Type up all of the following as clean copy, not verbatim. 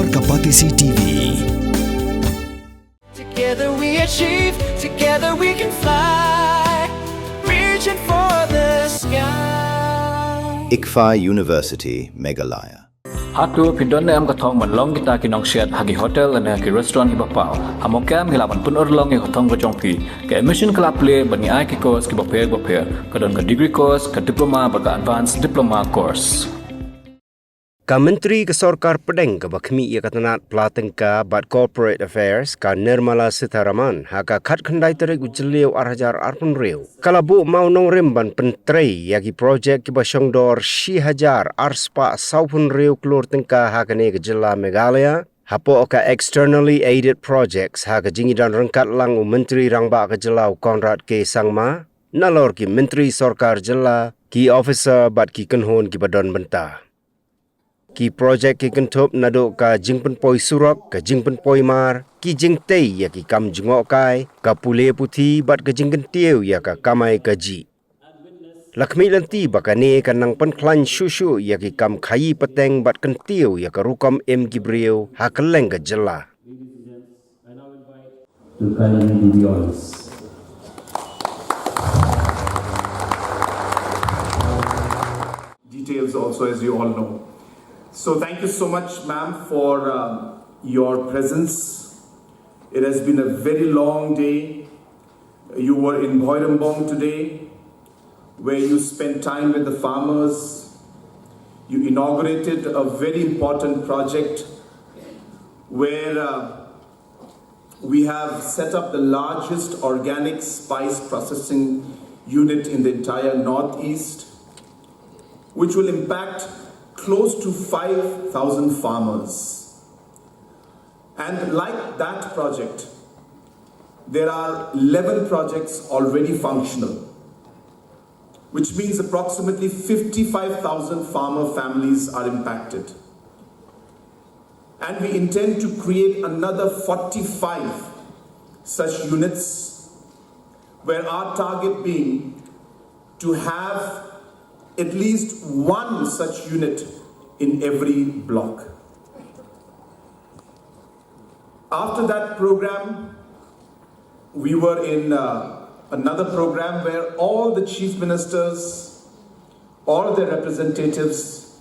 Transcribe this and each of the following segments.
Klur Kapatisi TV. Together we achieve, together we can fly, reaching for the sky. ICFA University, Meghalaya. Hatu pindon am katong manlong kita kinong shed hagi hotel and hagi restaurant ibapau. Hamokam hilapan pun orlong e hotong kajongpi. Ke emission club play bani ai ki course ki baper kadon ka degree course ka diploma baka advanced diploma course. Ka Menteri Kesorkar Pedeng ke Bakhmi ia katanat Pelatengka Bat Corporate Affairs ka Nirmala Sitharaman haka khat khandai terik ujeliu arhajar arpun riu. Kalabu Mawnongrim ban Pyntrei yagi projek ki basyongdor shi hajar arspa saupun riu Klur tengka haka ne ke jilla Meghalaya. Hapo ka externally aided projects haka jingidan rengkat lang Menteri Rangba ke jelau Konrad K. Sangma. Nalor ki Menteri Sorkar jilla ki officer bat ki kenhon ki badon bentah. Ki projek ki kentup nado ka jingpen poi surok ka jingpen poi mar ki jingtei ya ki kam jingok kai ka pule puthi bat ka jingken tiu ya ka kamai ka ji lakmi lanti bakane ka nang pen klan shushu ya ki kam khayi peteng bat kan tiu ya ka rukom em gibriu ha keleng ka jela to kindly do the honors. Details also, as you all know. So thank you so much, ma'am, for your presence. It has been a very long day. You were in Bhoirambong today, where you spent time with the farmers. You inaugurated a very important project where we have set up the largest organic spice processing unit in the entire Northeast, which will impact close to 5,000 farmers. And like that project, there are 11 projects already functional, which means approximately 55,000 farmer families are impacted. And we intend to create another 45 such units, where our target being to have at least one such unit in every block. After that program, we were in another program where all the chief ministers, all their representatives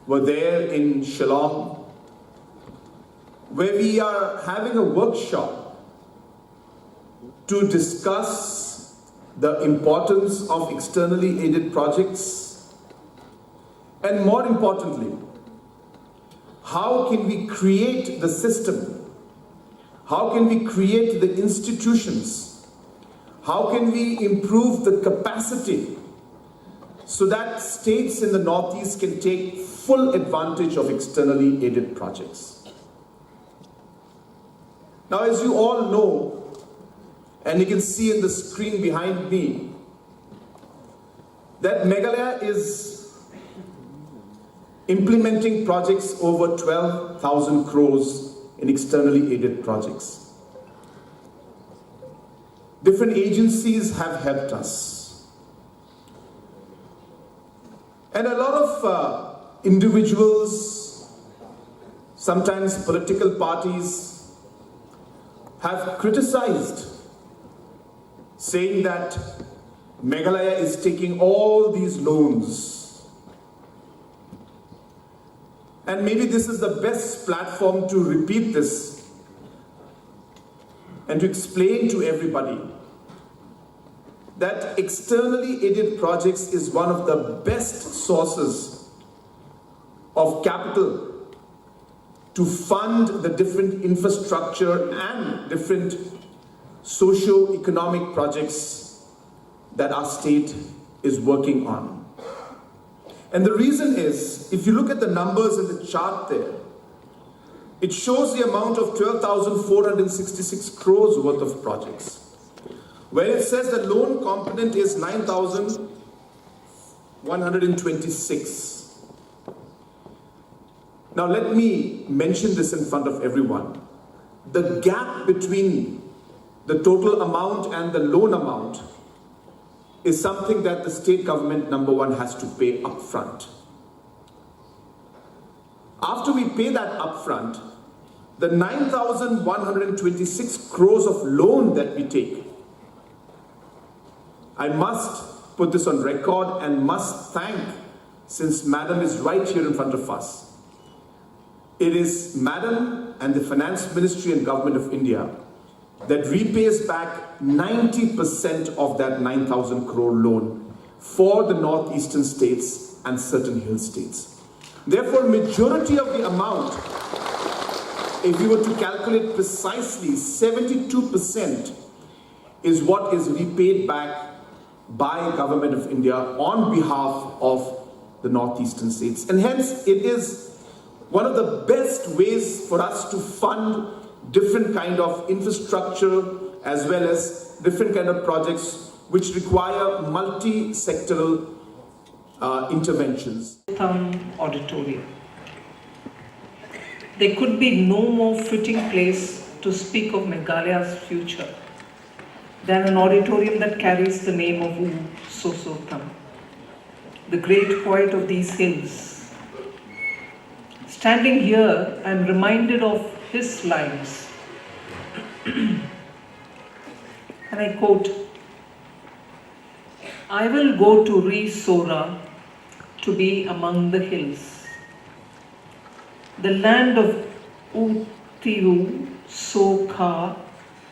were there in Shillong, where we are having a workshop to discuss the importance of externally aided projects, and more importantly, how can we create the system? How can we create the institutions? How can we improve the capacity so that states in the Northeast can take full advantage of externally aided projects? Now, as you all know, and you can see in the screen behind me that Meghalaya is implementing projects over 12,000 crores in externally aided projects. Different agencies have helped us. And a lot of individuals, sometimes political parties, have criticized, saying that Meghalaya is taking all these loans. And maybe this is the best platform to repeat this and to explain to everybody that externally aided projects is one of the best sources of capital to fund the different infrastructure and different socio-economic projects that our state is working on. And the reason is, if you look at the numbers in the chart there, it shows the amount of 12,466 crores worth of projects, where it says the loan component is 9,126. Now let me mention this in front of everyone. The gap between the total amount and the loan amount is something that the state government, number one, has to pay upfront. After we pay that upfront, the 9,126 crores of loan that we take, I must put this on record and must thank, since Madam is right here in front of us. It is Madam and the Finance Ministry and Government of India that repays back 90% of that 9,000 crore loan for the northeastern states and certain hill states. Therefore, majority of the amount, if we were to calculate precisely, 72% is what is repaid back by Government of India on behalf of the northeastern states. And hence, it is one of the best ways for us to fund different kind of infrastructure as well as different kind of projects which require multi-sectoral interventions. Auditorium. There could be no more fitting place to speak of Meghalaya's future than an auditorium that carries the name of U Sosotam, the great poet of these hills. Standing here, I am reminded of his lines, and I quote, "I will go to Sora to be among the hills, the land of Utiu Soka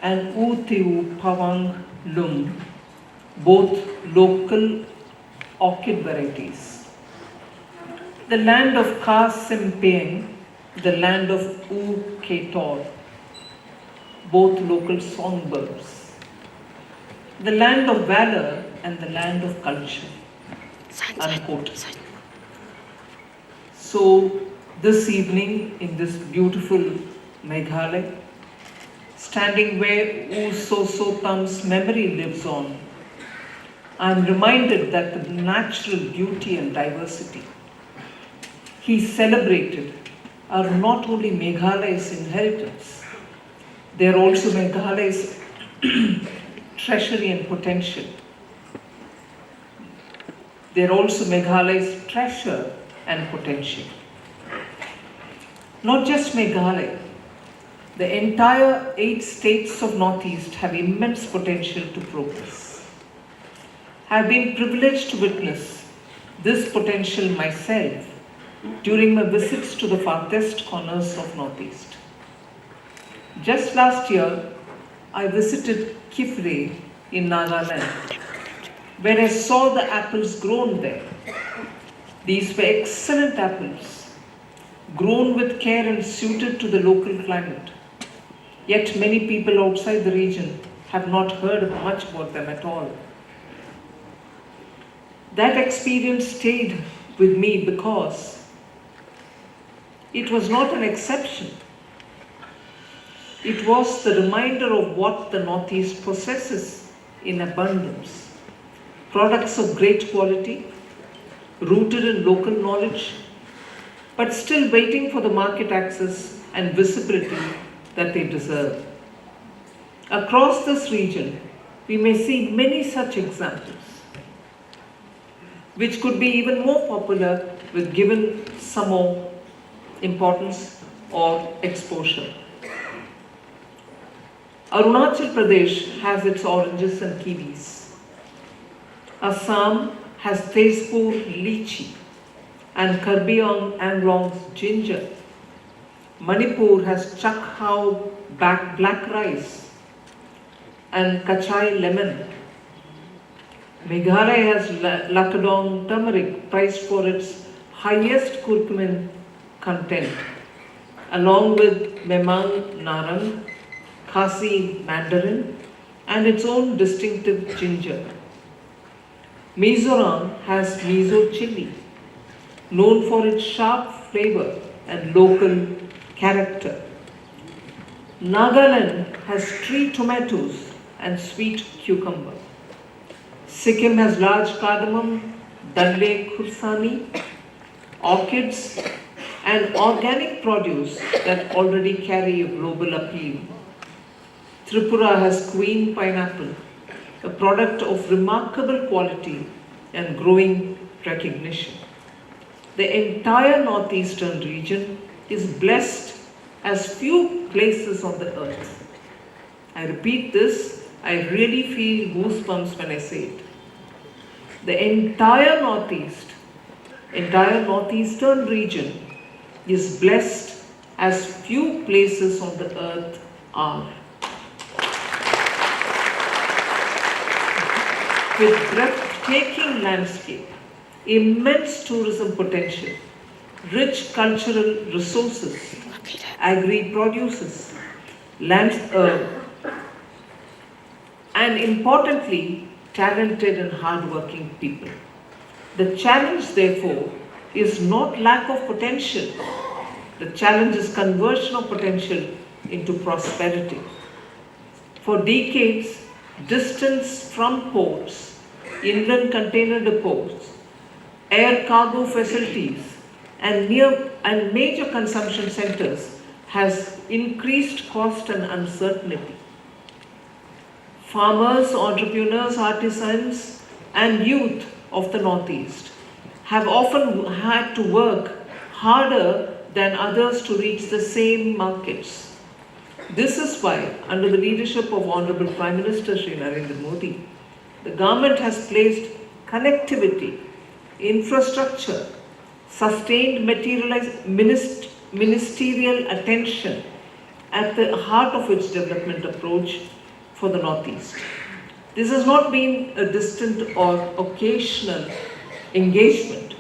and Utiu Pawang Lung, both local orchid varieties. The land of Ka Simpeng, the land of U Ketor, both local songbirds. The land of valor and the land of culture." Unquote. So, this evening in this beautiful Meghalaya, standing where U Sosotam's memory lives on, I am reminded that the natural beauty and diversity he celebrated are not only Meghalaya's inheritance, they are also Meghalaya's treasury and potential. They are also Meghalaya's treasure and potential. Not just Meghalaya, the entire 8 states of Northeast have immense potential to progress. I have been privileged to witness this potential myself during my visits to the farthest corners of Northeast. Just last year, I visited Kifre in Nagaland, where I saw the apples grown there. These were excellent apples, grown with care and suited to the local climate. Yet many people outside the region have not heard much about them at all. That experience stayed with me because it was not an exception. It was the reminder of what the Northeast possesses in abundance. Products of great quality, rooted in local knowledge, but still waiting for the market access and visibility that they deserve. Across this region, we may see many such examples, which could be even more popular with given some more importance or exposure. Arunachal Pradesh has its oranges and kiwis. Assam has Tezpur lychee and Karbi Anglong's ginger. Manipur has Chakhau black rice and Kachai lemon. Meghalaya has Lakadong turmeric, prized for its highest curcumin content, along with Memang Narang, Khasi mandarin, and its own distinctive ginger. Mizoram has miso chili, known for its sharp flavor and local character. Nagaland has tree tomatoes and sweet cucumber. Sikkim has large cardamom, dalle khursani, orchids, and organic produce that already carry a global appeal. Tripura has queen pineapple, a product of remarkable quality and growing recognition. The entire northeastern region is blessed as few places on the earth. I repeat this, I really feel goosebumps when I say it. The entire northeastern region is blessed as few places on the earth are. With breathtaking landscape, immense tourism potential, rich cultural resources, agri-produces, and importantly, talented and hardworking people. The challenge, therefore, is not lack of potential. The challenge is conversion of potential into prosperity. For decades, distance from ports, inland container depots, air cargo facilities, and major consumption centers has increased cost and uncertainty. Farmers, entrepreneurs, artisans, and youth of the Northeast have often had to work harder than others to reach the same markets. This is why, under the leadership of Honorable Prime Minister Shri Narendra Modi, the government has placed connectivity, infrastructure, sustained ministerial attention at the heart of its development approach for the Northeast. This has not been a distant or occasional engagement.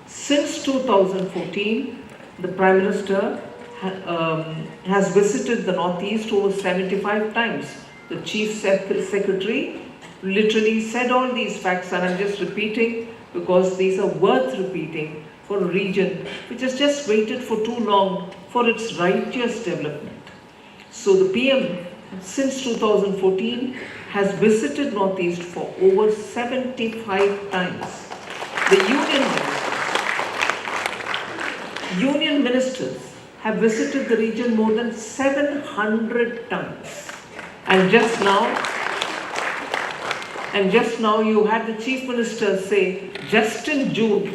Since 2014, the Prime Minister has visited the Northeast over 75 times. The Chief Secretary literally said all these facts, and I'm just repeating because these are worth repeating for a region which has just waited for too long for its righteous development. So the PM, since 2014, has visited Northeast for over 75 times. The union ministers have visited the region more than 700 times. And just now you had the Chief Minister say, just in June,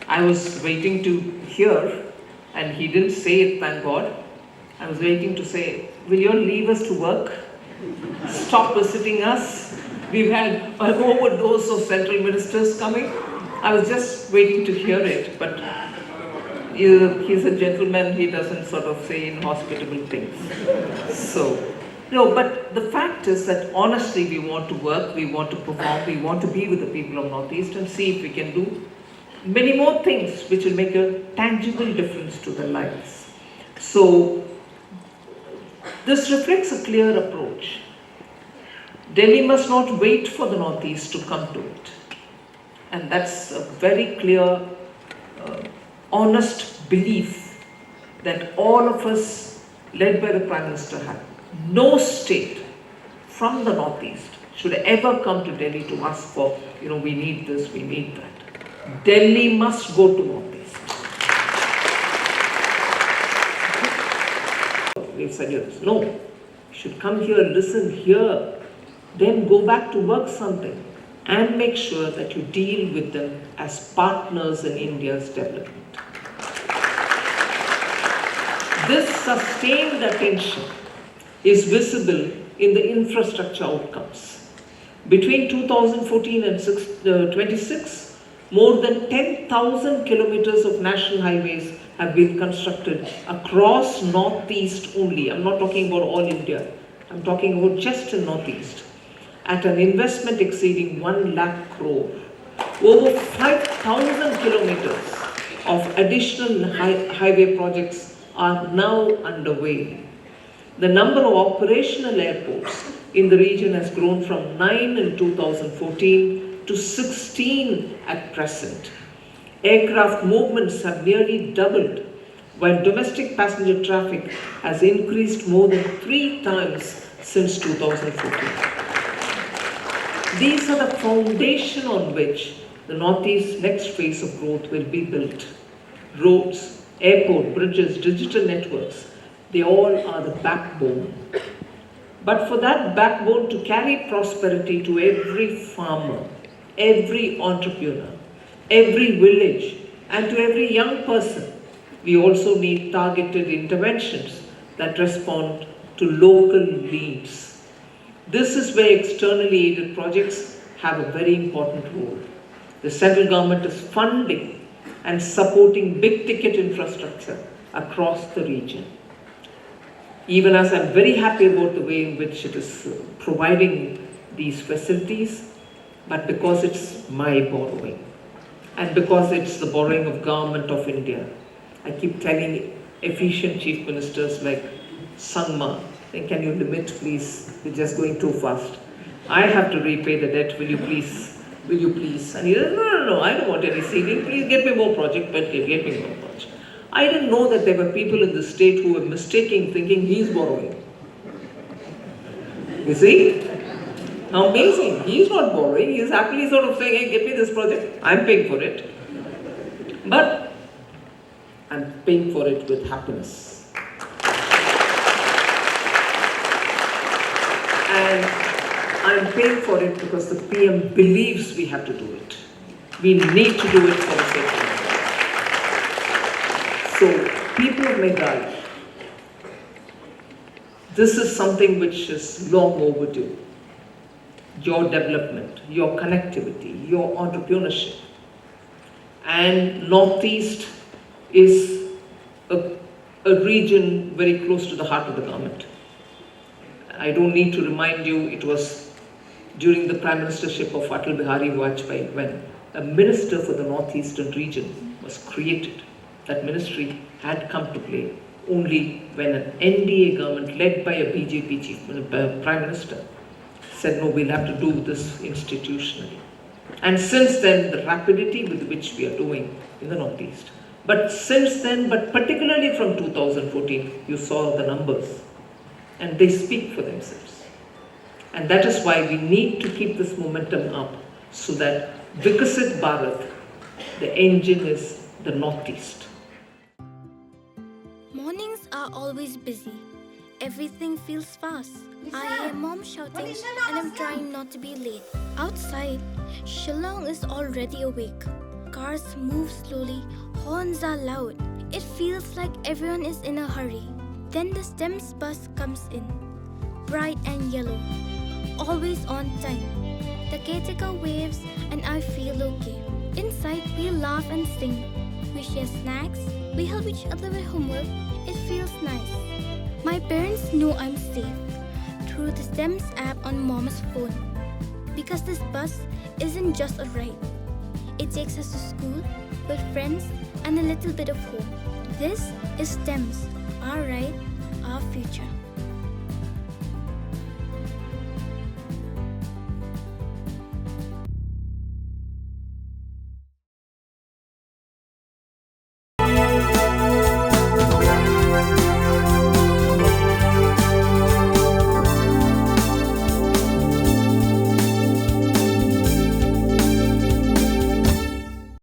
I was waiting to hear, and he didn't say it, thank God. I was waiting to say, will you all leave us to work? Stop visiting us. We've had an overdose of central ministers coming. I was just waiting to hear it, but he's a gentleman, he doesn't sort of say inhospitable things. So, no, but the fact is that honestly we want to work, we want to perform, we want to be with the people of Northeast and see if we can do many more things which will make a tangible difference to their lives. So, this reflects a clear approach. Delhi must not wait for the Northeast to come to it. And that's a very clear, honest belief that all of us, led by the Prime Minister, have. No state from the Northeast should ever come to Delhi to ask for, we need this, we need that. Delhi must go to Northeast. We've said yes. No, you should come here, listen here, then go back to work something and make sure that you deal with them as partners in India's development. This sustained attention is visible in the infrastructure outcomes. Between 2014 and 26, more than 10,000 kilometers of national highways have been constructed across Northeast only. I'm not talking about all India. I'm talking about just in Northeast. At an investment exceeding 1 lakh crore. Over 5,000 kilometers of additional highway projects are now underway. The number of operational airports in the region has grown from 9 in 2014 to 16 at present. Aircraft movements have nearly doubled, while domestic passenger traffic has increased more than 3 times since 2014. These are the foundation on which the Northeast's next phase of growth will be built. Roads, airport, bridges, digital networks, they all are the backbone. But for that backbone to carry prosperity to every farmer, every entrepreneur, every village, and to every young person, We also need targeted interventions that respond to local needs. This is where externally aided projects have a very important role. The central government is funding and supporting big ticket infrastructure across the region. Even as I'm very happy about the way in which it is providing these facilities, but because it's my borrowing and because it's the borrowing of Government of India. I keep telling efficient chief ministers like Sangma, can you limit please, you're just going too fast. I have to repay the debt, will you please? And he said, no, I don't want any ceiling, please get me more project, but get me more project. I didn't know that there were people in the state who were mistaking, thinking he's borrowing. You see? How amazing. He's not borrowing, he's happily sort of saying, hey, get me this project, I'm paying for it. But I'm paying for it with happiness. And I'm paying for it because the PM believes we have to do it. We need to do it for the sake of it. So, people of Meghalaya, this is something which is long overdue. Your development, your connectivity, your entrepreneurship. And Northeast is a region very close to the heart of the government. I don't need to remind you, it was during the Prime Ministership of Atal Bihari Vajpayee when a minister for the Northeastern region was created. That ministry had come to play only when an NDA government led by a BJP Prime Minister said, no, we'll have to do this institutionally. And since then, the rapidity with which we are doing in the Northeast. But since then, but particularly from 2014, you saw the numbers. And they speak for themselves. And that is why we need to keep this momentum up so that Vikasit Bharat, the engine is the Northeast. Mornings are always busy. Everything feels fast. I hear mom shouting and I'm trying not to be late. Outside, Shillong is already awake. Cars move slowly, horns are loud. It feels like everyone is in a hurry. Then the STEMS bus comes in, bright and yellow, always on time. The caretaker waves and I feel okay. Inside, we laugh and sing. We share snacks, we help each other with homework. It feels nice. My parents know I'm safe through the STEMS app on mom's phone. Because this bus isn't just a ride. It takes us to school with friends and a little bit of hope. This is STEMS, our ride, our future.